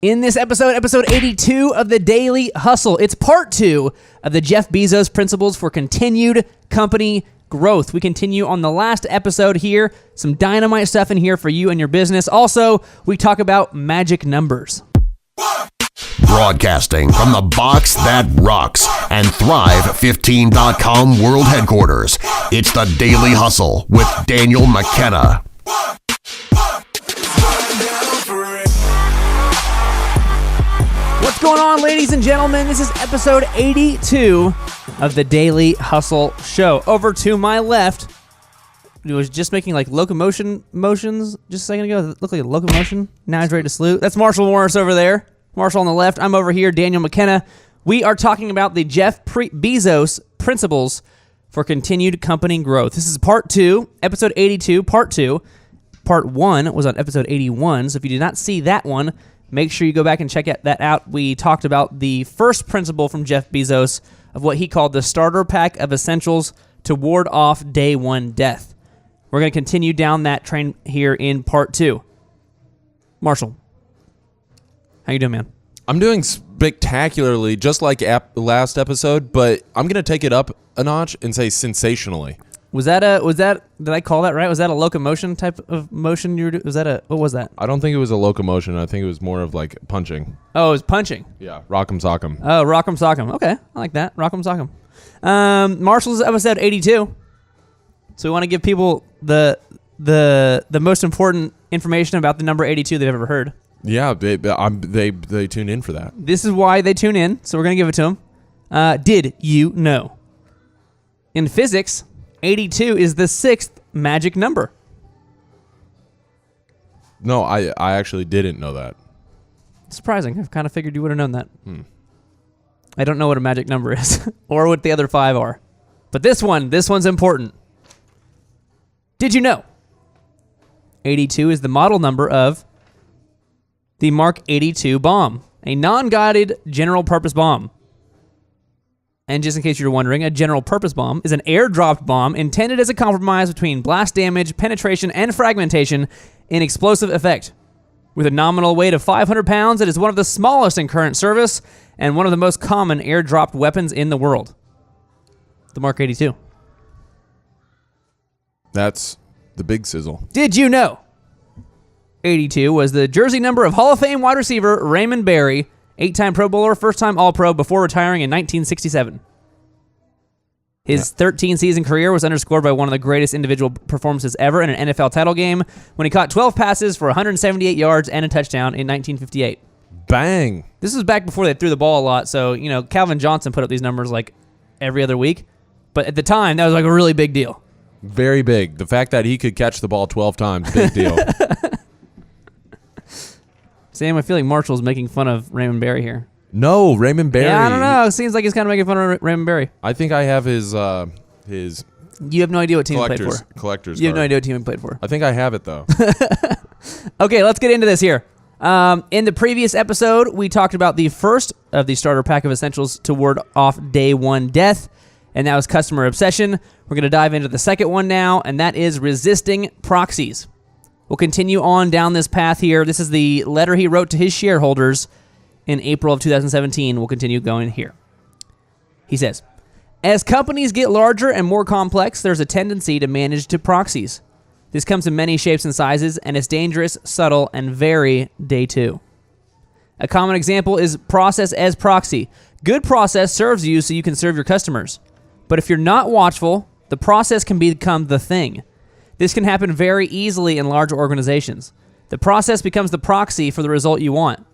In this episode 82 of the Daily Hustle, it's part 2 of the Jeff Bezos principles for continued company growth. We continue on the last episode here. Some dynamite stuff in here for you and your business. Also, we talk about magic numbers. Broadcasting from the box that rocks and Thrive15.com world headquarters, it's the Daily Hustle with Daniel McKenna. What's going on, ladies and gentlemen? This is episode 82 of the Daily Hustle Show. Over to my left, he was just making like locomotion motions just a second ago. It looked like a locomotion. Now he's ready to salute. That's Marshall Morris over there. Marshall on the left. I'm over here, Daniel McKenna. We are talking about the Jeff Bezos principles for continued company growth. This is part 2, episode 82, part 2. Part 1 was on episode 81, so if you did not see that one, make sure you go back and check that out. We talked about the first principle from Jeff Bezos of what he called the starter pack of essentials to ward off day one death. We're going to continue down that train here in part 2. Marshall, how you doing, man? I'm doing spectacularly, just like last episode, but I'm going to take it up a notch and say sensationally. Was that, did I call that right? Was that a locomotion type of motion you were doing? What was that? I don't think it was a locomotion. I think it was more of like punching. Oh, it was punching. Yeah, rock'em sock'em. Oh, rock'em sock'em. Okay, I like that. Rock'em sock'em. Marshall's episode 82. So we want to give people the most important information about the number 82 they've ever heard. Yeah, they tune in for that. This is why they tune in, so we're going to give it to them. Did you know? In physics, 82 is the 6th magic number. No, I actually didn't know that. Surprising. I kind of figured you would have known that. I don't know what a magic number is or what the other 5 are. But this one's important. Did you know? 82 is the model number of the Mark 82 bomb, a non-guided general-purpose bomb. And just in case you're wondering, a general-purpose bomb is an air-dropped bomb intended as a compromise between blast damage, penetration, and fragmentation in explosive effect. With a nominal weight of 500 pounds, it is one of the smallest in current service and one of the most common air-dropped weapons in the world. The Mark 82. That's the big sizzle. Did you know? 82 was the jersey number of Hall of Fame wide receiver Raymond Berry, 8-time Pro Bowler, first-time All-Pro before retiring in 1967. His 13-season career was underscored by one of the greatest individual performances ever in an NFL title game when he caught 12 passes for 178 yards and a touchdown in 1958. Bang! This was back before they threw the ball a lot, so, Calvin Johnson put up these numbers like every other week. But at the time, that was like a really big deal. Very big. The fact that he could catch the ball 12 times, big deal. Sam, I feel like Marshall's making fun of Raymond Berry here. No, Raymond Berry. Yeah, I don't know. It seems like he's kind of making fun of Raymond Berry. I think I have his You have no idea what team he played for. Collector's You have no card. idea what team he played for. I think I have it, though. Okay, let's get into this here. In the previous episode, we talked about the first of the starter pack of essentials to ward off day one death, and that was customer obsession. We're going to dive into the second one now, and that is resisting proxies. We'll continue on down this path here. This is the letter he wrote to his shareholders in April of 2017. We'll continue going here. He says, as companies get larger and more complex, there's a tendency to manage to proxies. This comes in many shapes and sizes, and it's dangerous, subtle, and very day two. A common example is process as proxy. Good process serves you so you can serve your customers. But if you're not watchful, the process can become the thing. This can happen very easily in large organizations. The process becomes the proxy for the result you want.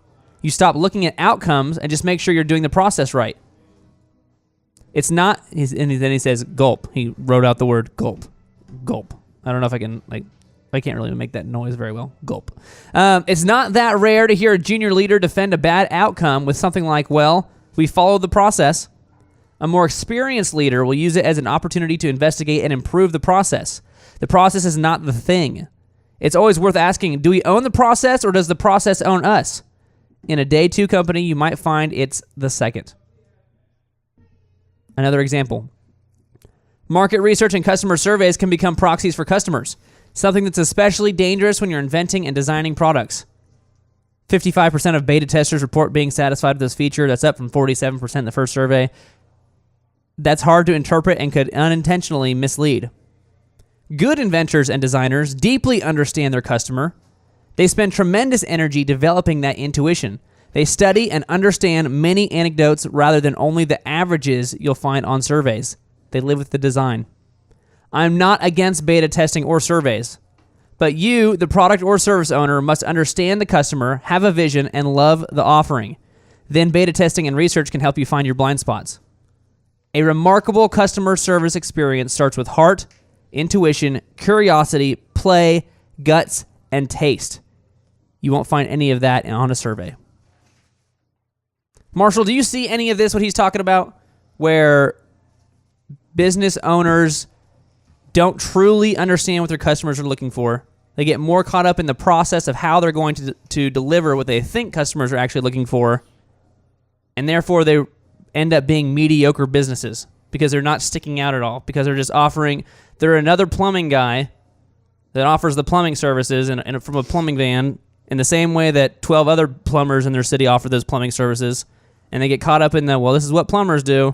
You stop looking at outcomes and just make sure you're doing the process right. It's not, and then he says gulp. He wrote out the word gulp. Gulp. I don't know if I can, I can't really make that noise very well. Gulp. It's not that rare to hear a junior leader defend a bad outcome with something like, well, we followed the process. A more experienced leader will use it as an opportunity to investigate and improve the process. The process is not the thing. It's always worth asking, do we own the process or does the process own us? In a day two company, you might find it's the second. Another example. Market research and customer surveys can become proxies for customers, something that's especially dangerous when you're inventing and designing products. 55% of beta testers report being satisfied with this feature. That's up from 47% in the first survey. That's hard to interpret and could unintentionally mislead. Good inventors and designers deeply understand their customer. They spend tremendous energy developing that intuition. They study and understand many anecdotes rather than only the averages you'll find on surveys. They live with the design. I'm not against beta testing or surveys, but you, the product or service owner, must understand the customer, have a vision, and love the offering. Then beta testing and research can help you find your blind spots. A remarkable customer service experience starts with heart, intuition, curiosity, play, guts, and taste. You won't find any of that on a survey. Marshall, do you see any of this, what he's talking about, where business owners don't truly understand what their customers are looking for? They get more caught up in the process of how they're going to deliver what they think customers are actually looking for, and therefore they end up being mediocre businesses because they're not sticking out at all, because they're just offering... They're another plumbing guy that offers the plumbing services and from a plumbing van in the same way that 12 other plumbers in their city offer those plumbing services, and they get caught up in the, well, this is what plumbers do,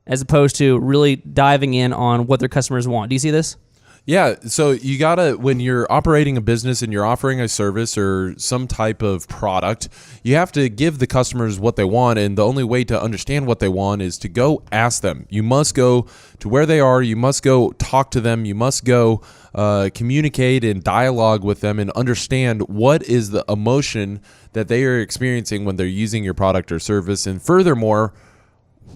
as opposed to really diving in on what their customers want. Do you see this? Yeah, so you gotta, when you're operating a business and you're offering a service or some type of product, you have to give the customers what they want, and the only way to understand what they want is to go ask them. You must go to where they are, you must go talk to them, you must go communicate and dialogue with them and understand what is the emotion that they are experiencing when they're using your product or service, and furthermore,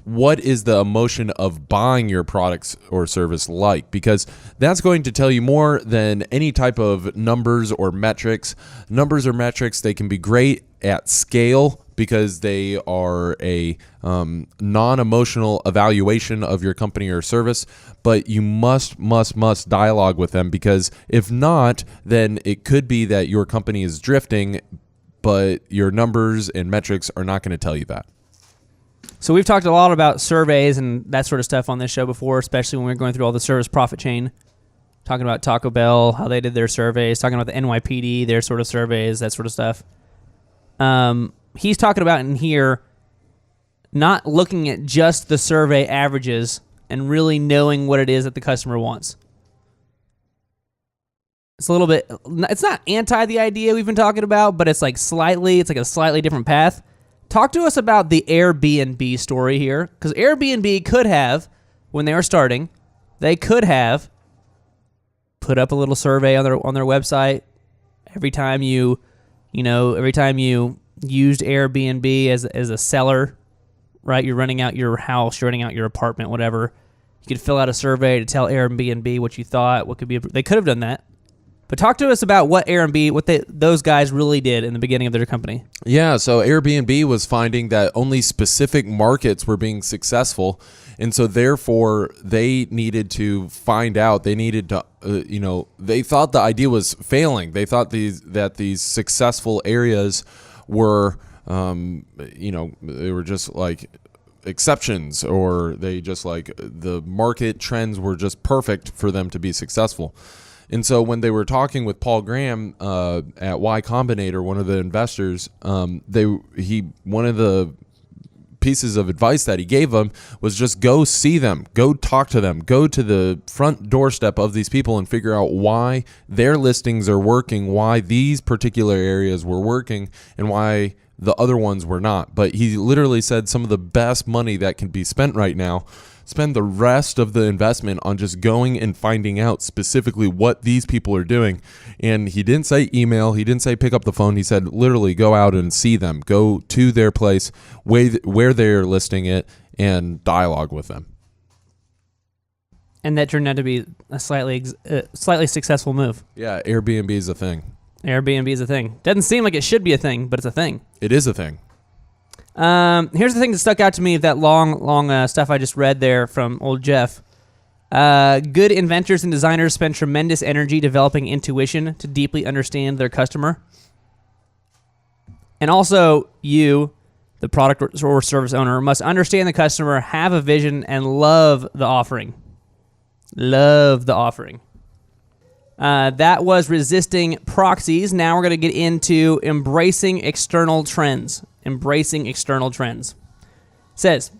what is the emotion of buying your products or service like? Because that's going to tell you more than any type of numbers or metrics. Numbers or metrics, they can be great at scale because they are a non-emotional evaluation of your company or service, but you must dialogue with them, because if not, then it could be that your company is drifting, but your numbers and metrics are not going to tell you that. So we've talked a lot about surveys and that sort of stuff on this show before, especially when we were going through all the service profit chain, talking about Taco Bell, how they did their surveys, talking about the NYPD, their sort of surveys, that sort of stuff. He's talking about in here not looking at just the survey averages and really knowing what it is that the customer wants. It's a little bit, it's not anti the idea we've been talking about, but it's like a slightly different path. Talk to us about the Airbnb story here, because Airbnb could have, when they were starting, they could have put up a little survey on their website every time you used Airbnb as a seller, right? You're renting out your house, you're renting out your apartment, whatever. You could fill out a survey to tell Airbnb what you thought, what could be. They could have done that. But talk to us about what those guys really did in the beginning of their company. Yeah, so Airbnb was finding that only specific markets were being successful, and so therefore they needed to find out. They needed to, they thought the idea was failing. They thought that these successful areas were, they were just like exceptions, or they just like the market trends were just perfect for them to be successful. And so when they were talking with Paul Graham at Y Combinator, one of the investors, one of the pieces of advice that he gave them was just go see them, go talk to them, go to the front doorstep of these people and figure out why their listings are working, why these particular areas were working, and why the other ones were not. But he literally said some of the best money that can be spent right now, spend the rest of the investment on just going and finding out specifically what these people are doing. And he didn't say email, he didn't say pick up the phone, he said literally go out and see them, go to their place where they're listing it and dialogue with them. And that turned out to be a slightly successful move. Yeah, Airbnb is a thing. Airbnb is a thing. Doesn't seem like it should be a thing, but it's a thing. It is a thing. Here's the thing that stuck out to me of that long stuff I just read there from old Jeff. Good inventors and designers spend tremendous energy developing intuition to deeply understand their customer. And also, you, the product or service owner, must understand the customer, have a vision, and love the offering. Love the offering. That was Resisting Proxies. Now we're going to get into embracing external trends. Embracing external trends. It says,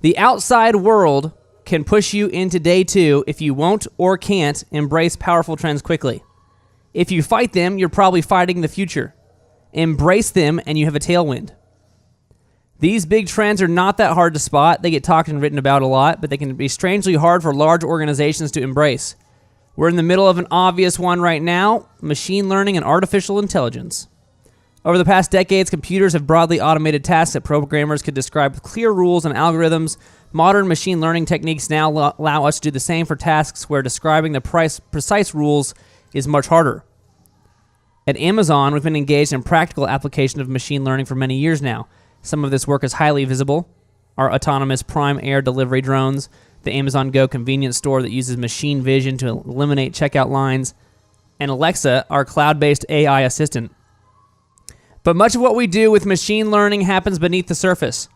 the outside world can push you into day 2 if you won't or can't embrace powerful trends quickly. If you fight them, you're probably fighting the future. Embrace them and you have a tailwind. These big trends are not that hard to spot. They get talked and written about a lot, but they can be strangely hard for large organizations to embrace. We're in the middle of an obvious one right now, machine learning and artificial intelligence. Over the past decades, computers have broadly automated tasks that programmers could describe with clear rules and algorithms. Modern machine learning techniques now allow us to do the same for tasks where describing the precise rules is much harder. At Amazon, we've been engaged in practical application of machine learning for many years now. Some of this work is highly visible. Our autonomous Prime Air delivery drones, the Amazon Go convenience store that uses machine vision to eliminate checkout lines, and Alexa, our cloud-based AI assistant. But much of what we do with machine learning happens beneath the surface.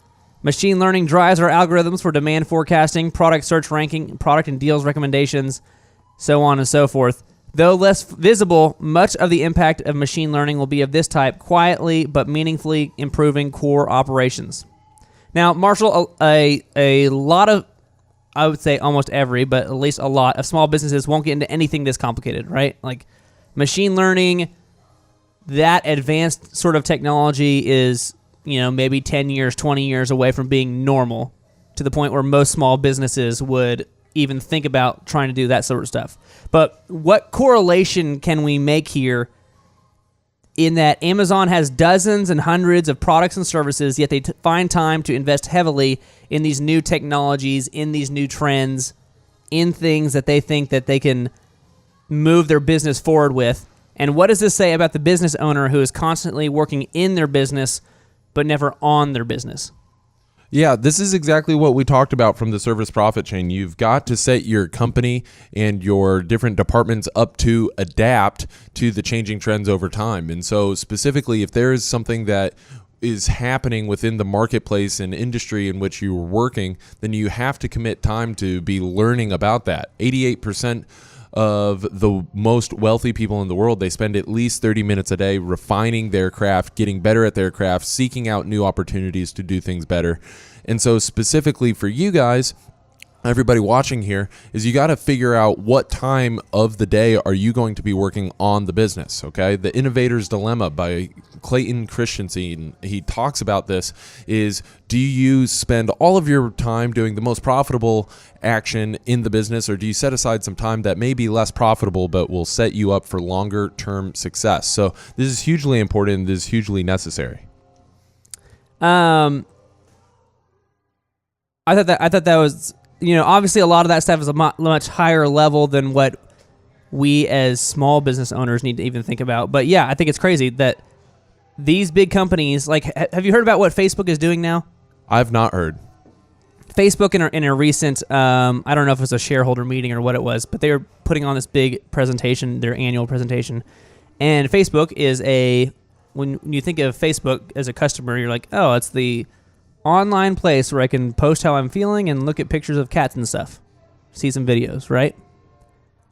Machine learning drives our algorithms for demand forecasting, product search ranking, product and deals recommendations, so on and so forth. Though less visible, much of the impact of machine learning will be of this type, quietly but meaningfully improving core operations. Now, Marshall, a lot of, I would say almost every, but at least a lot of small businesses won't get into anything this complicated, right? Like machine learning, that advanced sort of technology is, maybe 10 years, 20 years away from being normal, to the point where most small businesses would even think about trying to do that sort of stuff. But what correlation can we make here in that Amazon has dozens and hundreds of products and services, yet they find time to invest heavily in these new technologies, in these new trends, in things that they think that they can move their business forward with? And what does this say about the business owner who is constantly working in their business but never on their business? Yeah, this is exactly what we talked about from the service profit chain. You've got to set your company and your different departments up to adapt to the changing trends over time. And so specifically, if there is something that is happening within the marketplace and industry in which you're working, then you have to commit time to be learning about that. 88% of the most wealthy people in the world, they spend at least 30 minutes a day refining their craft, getting better at their craft, seeking out new opportunities to do things better. And so specifically for you guys, everybody watching here, is you got to figure out what time of the day are you going to be working on the business, okay? The Innovator's Dilemma by Clayton Christensen, he talks about this, is do you spend all of your time doing the most profitable action in the business, or do you set aside some time that may be less profitable but will set you up for longer term success? So this is hugely important. This is hugely necessary. I thought that was, obviously a lot of that stuff is a much higher level than what we as small business owners need to even think about. But yeah, I think it's crazy that these big companies, like, have you heard about what Facebook is doing now? I've not heard. Facebook in a recent, I don't know if it was a shareholder meeting or what it was, but they were putting on this big presentation, their annual presentation. And Facebook is when you think of Facebook as a customer, you're like, oh, it's the online place where I can post how I'm feeling and look at pictures of cats and stuff, see some videos, right?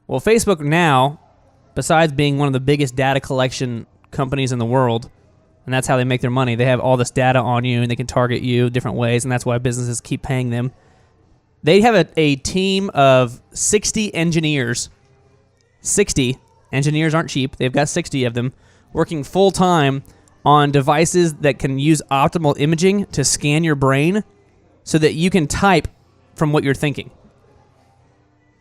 Well, Facebook now, besides being one of the biggest data collection companies in the world, and that's how they make their money, they have all this data on you and they can target you different ways, and that's why businesses keep paying them. They have a team of 60 engineers. 60 engineers aren't cheap. They've got 60 of them working full-time on devices that can use optimal imaging to scan your brain so that you can type from what you're thinking.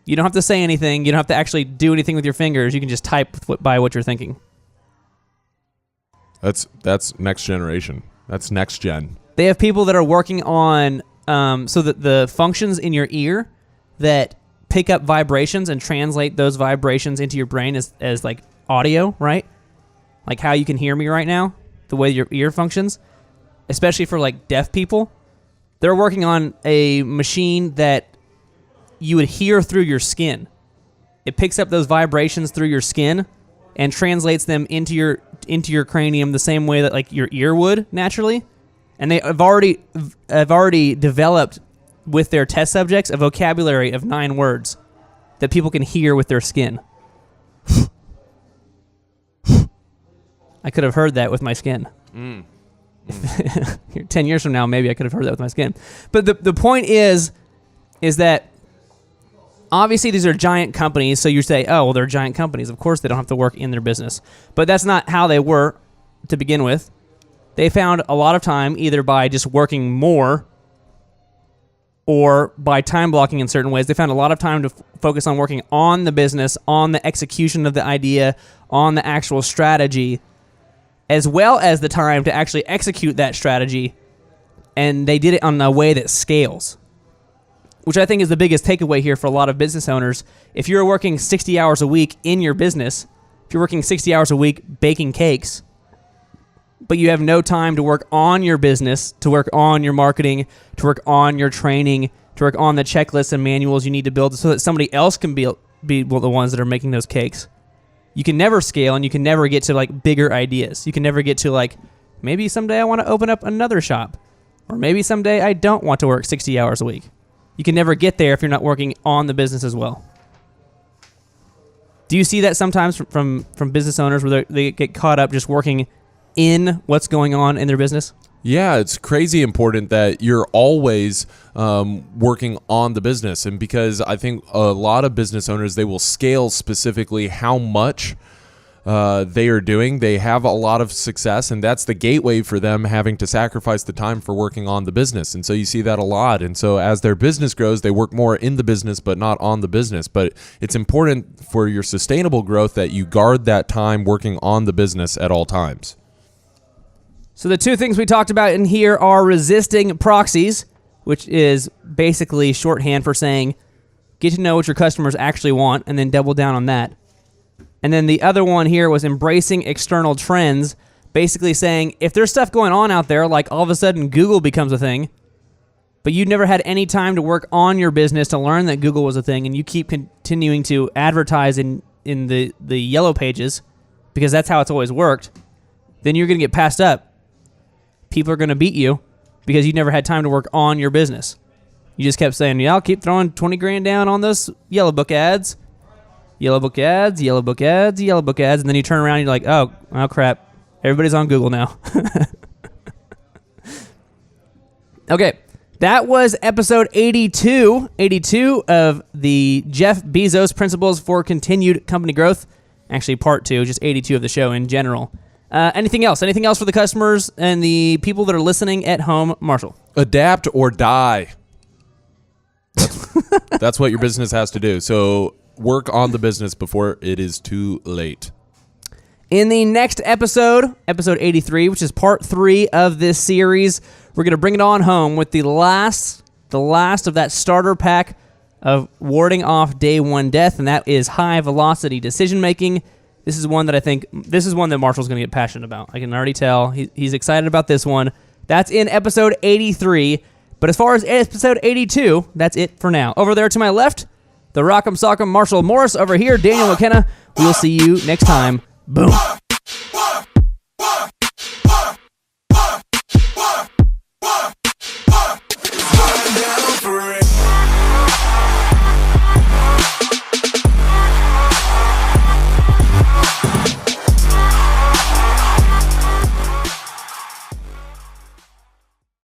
You don't have to say anything. You don't have to actually do anything with your fingers. You can just type by what you're thinking. That's next generation. That's next gen. They have people that are working on so that the functions in your ear that pick up vibrations and translate those vibrations into your brain as like audio, right? Like how you can hear me right now, the way your ear functions, especially for like deaf people. They're working on a machine that you would hear through your skin. It picks up those vibrations through your skin and translates them into your cranium the same way that like your ear would naturally. And they have already developed with their test subjects a vocabulary of 9 words that people can hear with their skin. I could have heard that with my skin. 10 years from now, maybe I could have heard that with my skin. But the point is that obviously these are giant companies, so you say, oh, well, they're giant companies. Of course they don't have to work in their business. But that's not how they were to begin with. They found a lot of time either by just working more or by time blocking in certain ways. They found a lot of time to focus on working on the business, on the execution of the idea, on the actual strategy, as well as the time to actually execute that strategy. And they did it in a way that scales, which I think is the biggest takeaway here for a lot of business owners. If you're working 60 hours a week in your business, if you're working 60 hours a week baking cakes, but you have no time to work on your business, to work on your marketing, to work on your training, to work on the checklists and manuals you need to build so that somebody else can be the ones that are making those cakes, you can never scale and you can never get to like bigger ideas. You can never get to like, maybe someday I want to open up another shop, or maybe someday I don't want to work 60 hours a week. You can never get there if you're not working on the business as well. Do you see that sometimes from business owners where they get caught up just working in what's going on in their business? Yeah, it's crazy important that you're always working on the business. And because I think a lot of business owners, they will scale specifically how much they are doing. They have a lot of success, and that's the gateway for them having to sacrifice the time for working on the business. And so you see that a lot. And so as their business grows, they work more in the business, but not on the business. But it's important for your sustainable growth that you guard that time working on the business at all times. So the two things we talked about in here are resisting proxies, which is basically shorthand for saying get to know what your customers actually want and then double down on that. And then the other one here was embracing external trends, basically saying if there's stuff going on out there, like all of a sudden Google becomes a thing, but you never had any time to work on your business to learn that Google was a thing, and you keep continuing to advertise in the yellow pages because that's how it's always worked, then you're going to get passed up. People are going to beat you because you never had time to work on your business. You just kept saying, yeah, I'll keep throwing 20 grand down on those yellow book ads. Yellow book ads, yellow book ads, yellow book ads. And then you turn around and you're like, oh crap. Everybody's on Google now. Okay. That was episode 82 of the Jeff Bezos Principles for Continued Company Growth. Actually, part 2, just 82 of the show in general. Anything else? Anything else for the customers and the people that are listening at home, Marshall? Adapt or die. That's what your business has to do. So work on the business before it is too late. In the next episode, episode 83, which is part 3 of this series, we're going to bring it on home with the last of that starter pack of warding off day one death, and that is high velocity decision making. This is one that Marshall's going to get passionate about. I can already tell. He's excited about this one. That's in episode 83. But as far as episode 82, that's it for now. Over there to my left, the Rock'em Sock'em Marshall Morris. Over here, Daniel McKenna. We'll see you next time. Boom.